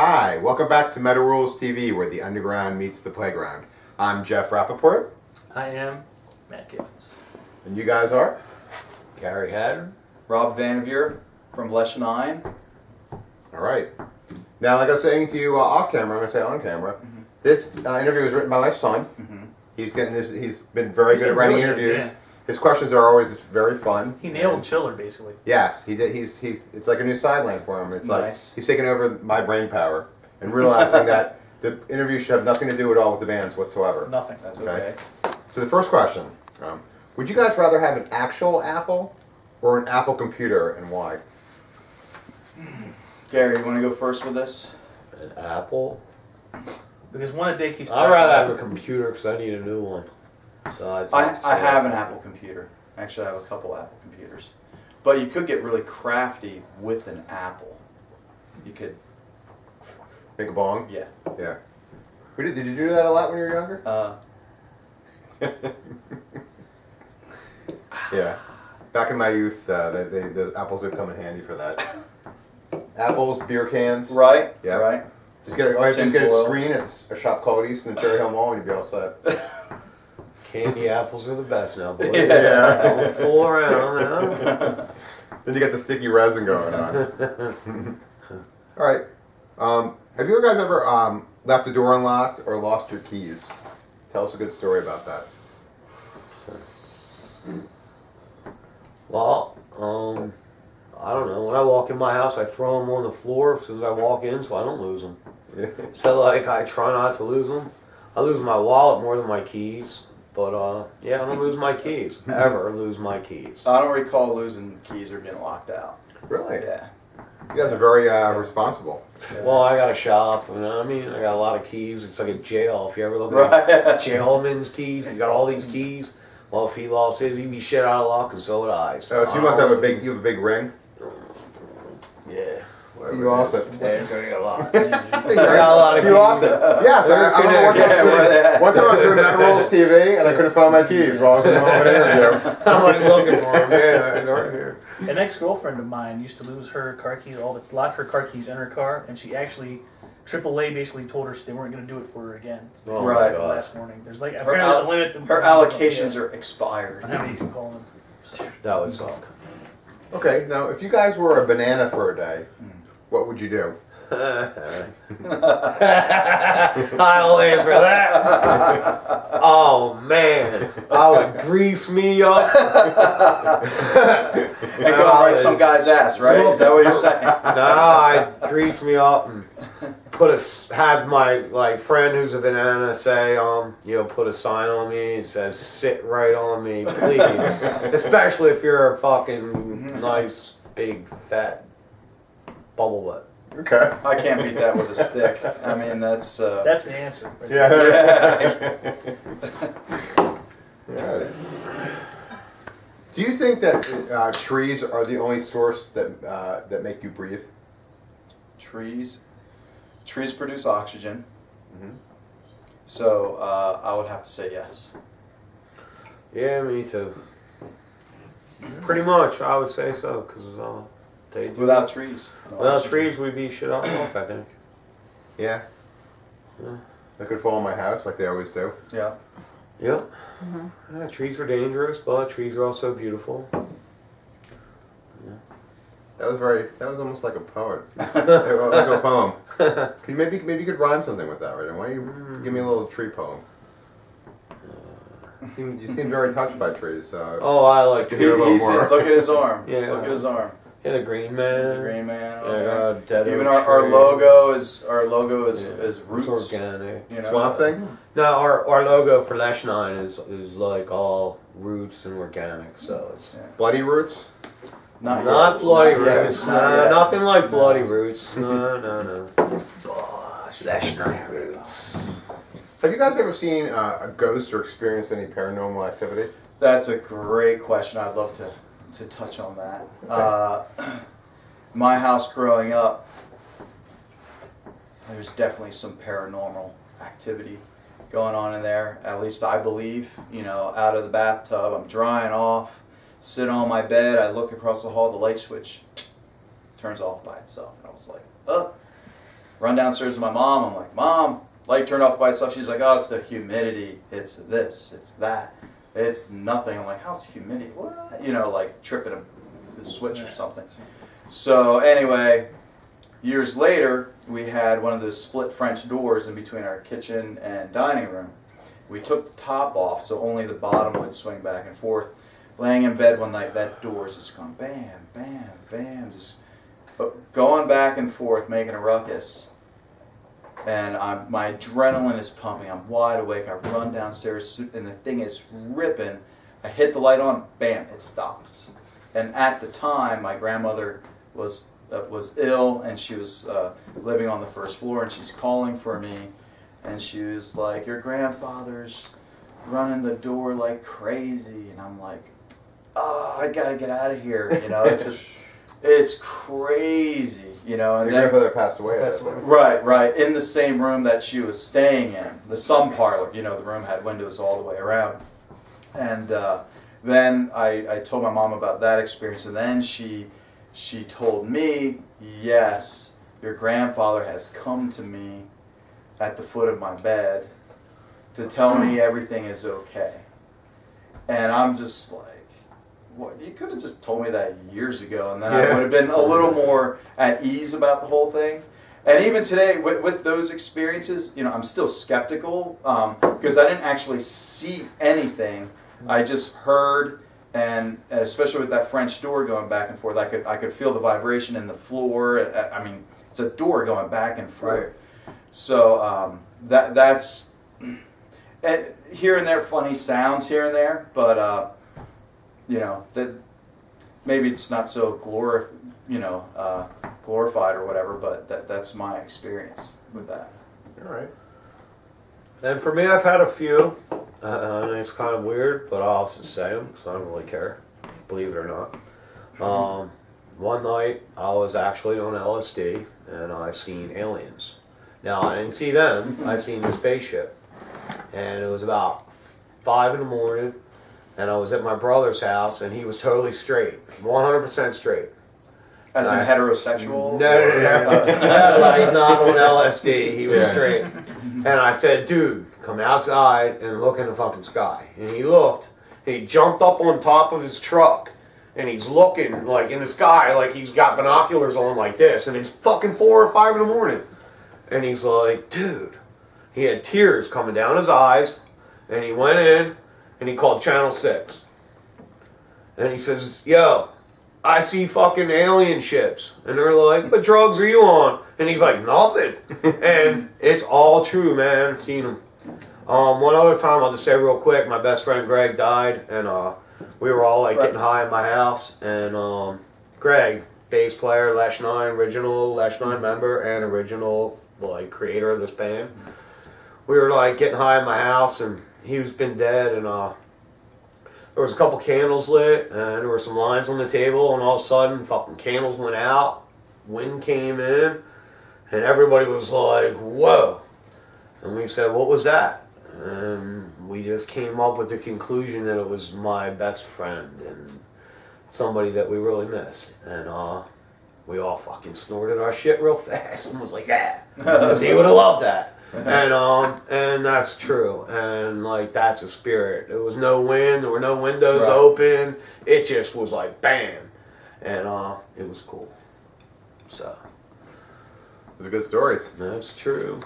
Hi, welcome back to Meta Rules TV, where the underground meets the playground. I'm Jeff Rappaport. I am Matt Gibbons. And you guys are? Gary Haddon. Rob Vanderveer from Lesch Nyhan. All right. Now, like I was saying to you off camera, I'm going to say on camera, this interview was written by my son. He's been very good at writing interviews. Yeah. His questions are always very fun. He nailed Chiller, basically. Yes, he did. It's like a new sideline for him. It's Nice. like he's taking over my brain power and realizing that the interview should have nothing to do at all with the bands whatsoever. Nothing. That's okay. So the first question, would you guys rather have an actual Apple or an Apple computer, and why? Gary, you want to go first with this? An Apple. Because one a day keeps. I'd rather have a computer because I need a new one. So I have an Apple computer. Actually, I have a couple Apple computers. But you could get really crafty with an Apple. You could, Make a bong? yeah. Yeah. Did you do that a lot when you were younger? Yeah. Back in my youth, the apples would come in handy for that. Apples, beer cans. Right? Yeah. Right? Just get a Tinfoil. screen at a shop called Easton and Cherry Hill Mall, and you'd be all set. Candy apples are the best now, boys. Yeah. Don't fool around now. Then you get the sticky resin going on. All right. Have you guys ever left the door unlocked or lost your keys? Tell us a good story about that. Well, I don't know. When I walk in my house, I throw them on the floor as soon as I walk in, so I don't lose them. So like, I try not to lose them. I lose my wallet more than my keys, but yeah, I don't lose my keys. Ever lose my keys. I don't recall losing keys or getting locked out. Really? Yeah. You guys are very responsible. Well, I got a shop, you know what I mean? I got a lot of keys. It's like a jail. If you ever look Right. at jailman's keys, he's got all these keys. Well, if he lost his, he'd be shit out of luck, and so would I. So you must have you have a big ring? Yeah. You lost it. Yeah, so I got a lot. I got a lot of keys. You lost it. Yes, I don't know what Yeah, one time I was doing Meta Rules TV and I couldn't find my keys while I was in the middle of an interview. I'm like looking for them. Yeah, right here. An ex-girlfriend of mine used to lose her car keys, lock her car keys in her car, and she actually, AAA basically told her they weren't going to do it for her again. So Oh, Right. my God. last morning. There's like apparently there's a limit. Her allocations are expired. on how many you can call them. So, That would suck. Okay, now if you guys were a banana for a day, what would you do? I'll answer that. Oh man, I would grease me up. And go right some guy's ass, right? Is that what you're saying? No, I'd grease me up and have my friend who's a banana say, put a sign on me and says, "Sit right on me, please." Especially if you're a fucking nice, big, fat bubble butt. Okay. I can't beat that with a stick. I mean, that's... that's the answer. Right? Yeah. Yeah. Do you think that trees are the only source that make you breathe? Trees produce oxygen. So I would have to say yes. Yeah, me too. Pretty much, I would say so, because they do. Without trees. no Without oxygen. trees, we'd be shit out of luck, I think. Yeah. Yeah. They could fall on my house like they always do. Yeah. Yep. Yeah, trees are dangerous, but trees are also beautiful. That was almost like a poet. Like a poem. Maybe you could rhyme something with that, right? Why don't you give me a little tree poem? You seem very touched by trees, so Oh, I like Hear a little trees. more. Look at his arm. Yeah. Look at his arm. Yeah, the green man. The green man. Yeah, dead Even oak our tree. logo is Yeah, is roots. It's organic. You know? swamp thing. No, our logo for Lesch Nyhan is like all roots and organic, so it's Bloody roots. Not not yet. bloody Not yet. roots. Not No, yet. nothing like bloody roots. No. Lesch Nyhan roots. Have you guys ever seen a ghost or experienced any paranormal activity? That's a great question. I'd love to touch on that. My house growing up, there's definitely some paranormal activity going on in there. At least I believe. Out of the bathtub, I'm drying off, sit on my bed, I look across the hall, the light switch turns off by itself, and I was like, oh. Run downstairs to my mom. I'm like, Mom, light turned off by itself. She's like, oh, it's the humidity. It's this. It's that. It's nothing. I'm like, how's humidity? What? You know, like tripping the switch or something. So anyway, years later, we had one of those split French doors in between our kitchen and dining room. We took the top off so only the bottom would swing back and forth. Laying in bed one night, that door's just going bam, bam, bam, just going back and forth, making a ruckus. And my adrenaline is pumping. I'm wide awake. I run downstairs, and the thing is ripping. I hit the light on, bam, it stops. And at the time, my grandmother was ill, and she was living on the first floor, and she's calling for me. And she was like, your grandfather's running the door like crazy. And I'm like, oh, I gotta get out of here. You know, it's just, it's crazy. You know, and Your grandfather passed away. Right. In the same room that she was staying in, the sun parlor. You know, the room had windows all the way around. And then I told my mom about that experience, and then she told me, yes, your grandfather has come to me at the foot of my bed to tell me everything is okay. And I'm just like, what? You could have just told me that years ago, and then I would have been a little more at ease about the whole thing. And even today, with those experiences, you know, I'm still skeptical because I didn't actually see anything. I just heard, and especially with that French door going back and forth, I could feel the vibration in the floor. I mean, it's a door going back and forth. Right. So that's here and there, funny sounds here and there, but you know, that maybe it's not so glorified or whatever, but that's my experience with that. All right. And for me, I've had a few, and it's kind of weird, but I'll also say them because I don't really care, believe it or not. One night, I was actually on LSD, and I seen aliens. Now, I didn't see them, I seen the spaceship. And it was about 5 in the morning, and I was at my brother's house, and he was totally straight, 100% straight. As in heterosexual? No, like not on LSD, he was straight. And I said, dude, come outside and look in the fucking sky. And he looked, and he jumped up on top of his truck, and he's looking like in the sky, like he's got binoculars on like this, and it's fucking 4 or 5 in the morning. And he's like, dude, he had tears coming down his eyes, and he went in, and he called Channel 6. And he says, yo, I see fucking alien ships. And they're like, what drugs are you on? And he's like, nothing. And it's all true, man. I've seen them. One other time, I'll just say real quick, my best friend Greg died, and we were all like getting high in my house, and Greg, bass player, Lesch Nyhan, original Lesch Nyhan member, and original like creator of this band. We were like getting high in my house, and he was been dead, and there was a couple candles lit, and there were some lines on the table, and all of a sudden, fucking candles went out, wind came in, and everybody was like, whoa. And we said, what was that? And we just came up with the conclusion that it was my best friend and somebody that we really missed. And we all fucking snorted our shit real fast and was like, yeah, because he would have loved that. And that's true. And like, that's a spirit. There was no wind, there were no windows open. It just was like, bam. And it was cool. So. Those are good stories. That's true.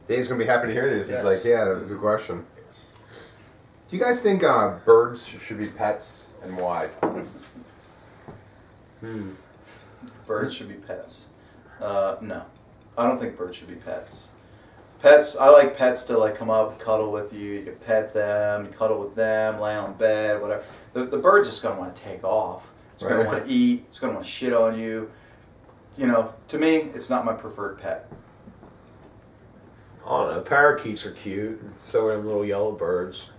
Dave's going to be happy to hear this. Yes. He's like, yeah, that was a good question. Do you guys think birds should be pets, and why? Birds should be pets. No. I don't think birds should be pets. Pets, I like pets to like come up, cuddle with you. You can pet them, cuddle with them, lay on bed, whatever. The bird's just going to want to take off. It's going to want to eat. It's going to want to shit on you. You know, to me, it's not my preferred pet. I don't know, parakeets are cute, so are them little yellow birds.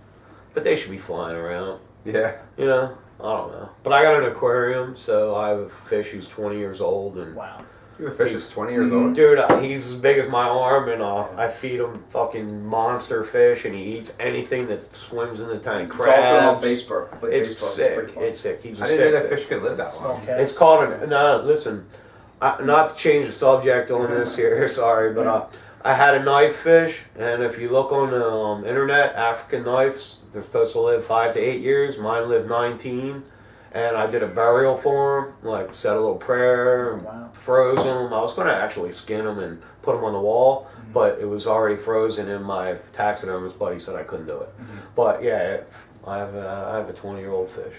But they should be flying around. Yeah. You know? I don't know. But I got an aquarium, so I have a fish who's 20 years old. And wow. You have a fish that's 20 years old? Dude, he's as big as my arm, and I feed him fucking monster fish, and he eats anything that swims in the tank. Crabs. It's all on Facebook. It's sick. It's sick. He's a I sick didn't know that fish. fish could live that Small long. cats. It's called no, listen. not to change the subject on this here, sorry, but I had a knife fish, and if you look on the internet, African knives, they're supposed to live 5 to 8 years. Mine lived 19, and I did a burial for them, like said a little prayer, and Wow. froze them. I was going to actually skin them and put them on the wall, but it was already frozen, and my taxidermist buddy said I couldn't do it. But yeah, I have a 20-year-old fish.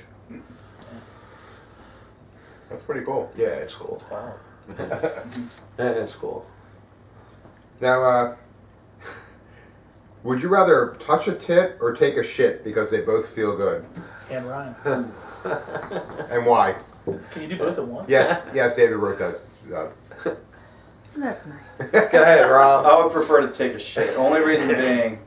That's pretty cool. Yeah, it's cool. Wow. It's cool. Now, would you rather touch a tit or take a shit because they both feel good? And Ryan. And why? Can you do both at once? Yes, David wrote that. That's nice. Go ahead, Rob. I would prefer to take a shit. Only reason being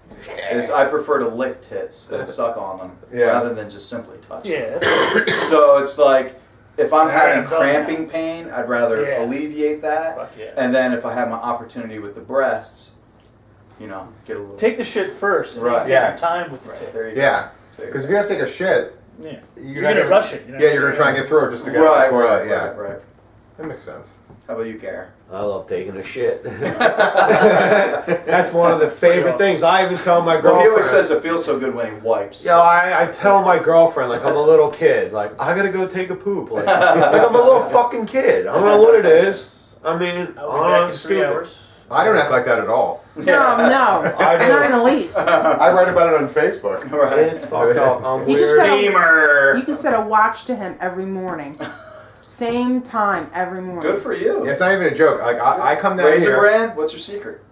is I prefer to lick tits and suck on them rather than just simply touch them. Yeah. So it's like, if I'm having I've done cramping pain, I'd rather alleviate that. Fuck yeah. And then if I have my opportunity with the breasts, you know, get a little. Take the shit first. And Right. Take your time with the Right, tip. there you go. Yeah, There you because go. if you have to take a shit, Yeah. you're You're gonna rush it. Yeah, you're gonna try and get through it just to get Right, to the toilet. right, Yeah, right. that makes sense. How about you, Gare? I love taking a shit. That's one of the favorite things. I even tell my Well, girlfriend. he always says it feels so good when he wipes. Yeah, I tell my girlfriend like I'm a little kid. Like I gotta go take a poop. Like I'm a little fucking kid. I don't know what it is. I mean, I'll be back in 3 stupid. hours. I don't act like that at all. No, no, I do. not in the least. I write about it on Facebook. Right. It's fucked up. I'm You weird. can Steamer. You can set a watch to him every morning. Same time every morning. Good for you. Yeah, it's not even a joke. Like I come down Razor here. brand? What's your secret?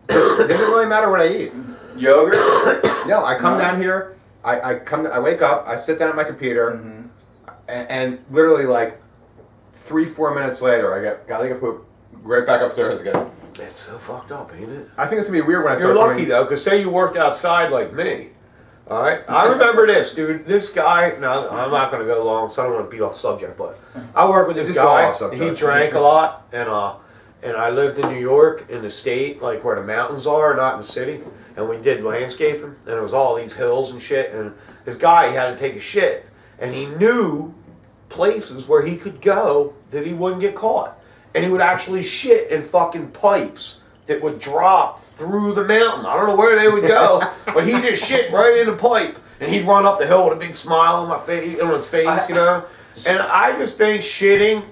It doesn't really matter what I eat. Yogurt? No, I come No. down here. I wake up. I sit down at my computer, Mm-hmm. and literally like 3-4 minutes later, I gotta take a poop. Right back upstairs again. It's so fucked up, ain't it? I think it's gonna be weird when I You're start lucky doing. though, because say you worked outside like me. All right, I remember this, dude. This guy. Now I'm not gonna go long, so I don't want to beat off the subject. But I work with this This is all guy. off subject. He drank a lot, and I lived in New York, in the state, like where the mountains are, not in the city. And we did landscaping, and it was all these hills and shit. And this guy, he had to take a shit, and he knew places where he could go that he wouldn't get caught, and he would actually shit in fucking pipes that would drop through the mountain. I don't know where they would go, but he just shit right in the pipe, and he'd run up the hill with a big smile on his face, you know. And I just think shitting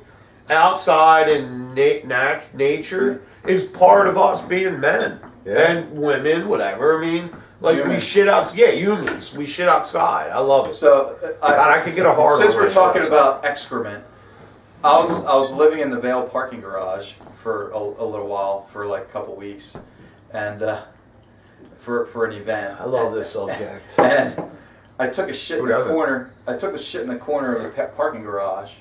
outside in nature is part of us being men and women, whatever. I mean, like we Humans. shit out. Yeah, humans. We shit outside. I love it. So, God, I could get a hard. since on we're when I talking shit about excrement, I was living in the Vale parking garage for a little while, for like a couple weeks, and for an event. I love this subject. And I took a shit Who in the doesn't? corner. I took the shit in the corner of the parking garage,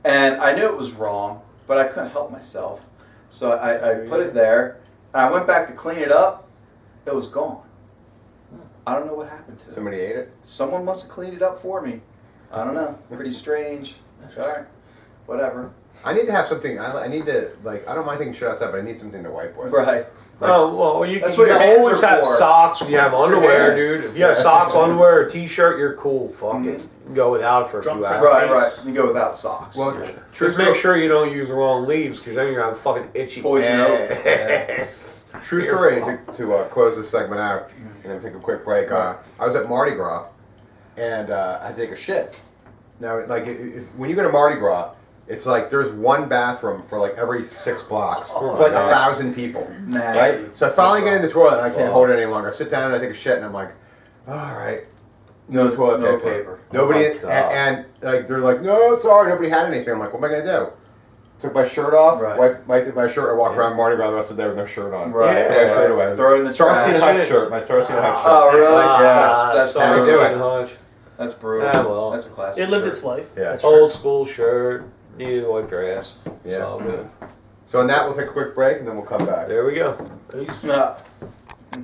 and I knew it was wrong, but I couldn't help myself. So I put it there, and I went back to clean it up. It was gone. I don't know what happened to it. Somebody ate it. Someone must have cleaned it up for me. I don't know. Pretty strange. Alright. Whatever. I need to have something. I need to like. I don't mind taking shit outside, but I need something to wipe with. Right. Oh, well, you That's can what your hands always are have for. socks when you have That's your underwear, hands. dude. If you have socks, underwear, or t-shirt, you're cool. Fuck it. You can go without it for a Drunk few friends. hours. Right. You go without socks. Well, Yeah. true Just make sure you don't use the wrong leaves, because then you're gonna have fucking itchy Poison oak. ass. True story. To close this segment out and then take a quick break. I was at Mardi Gras, and I had to take a shit. Now, like, when you go to Mardi Gras, it's like there's one bathroom for like every 6 blocks for like 1,000 people, Nasty. right? So I finally get in the toilet and I can't hold it any longer. I sit down and I take a shit and I'm like, all right, no toilet no paper. paper. Nobody, Oh my God. and like they're like, no, sorry, nobody had anything. I'm like, what am I gonna do? Took my shirt off, Right. wiped my shirt, and walked around Mardi Gras the rest of the day with no shirt on. Right. Yeah. Put my shirt away. Throw it in the Starsky and trash. Hutch shirt. My Starsky and Hutch shirt. Oh, really? Ah, That's how we do it. Hutch. That's brutal. Ah, well. That's a classic. It lived shirt. its life. Yeah. Old school shirt. Needed white grass. It's Yeah. all good. So on that, we'll take a quick break and then we'll come back. There we go. Peace. Yeah.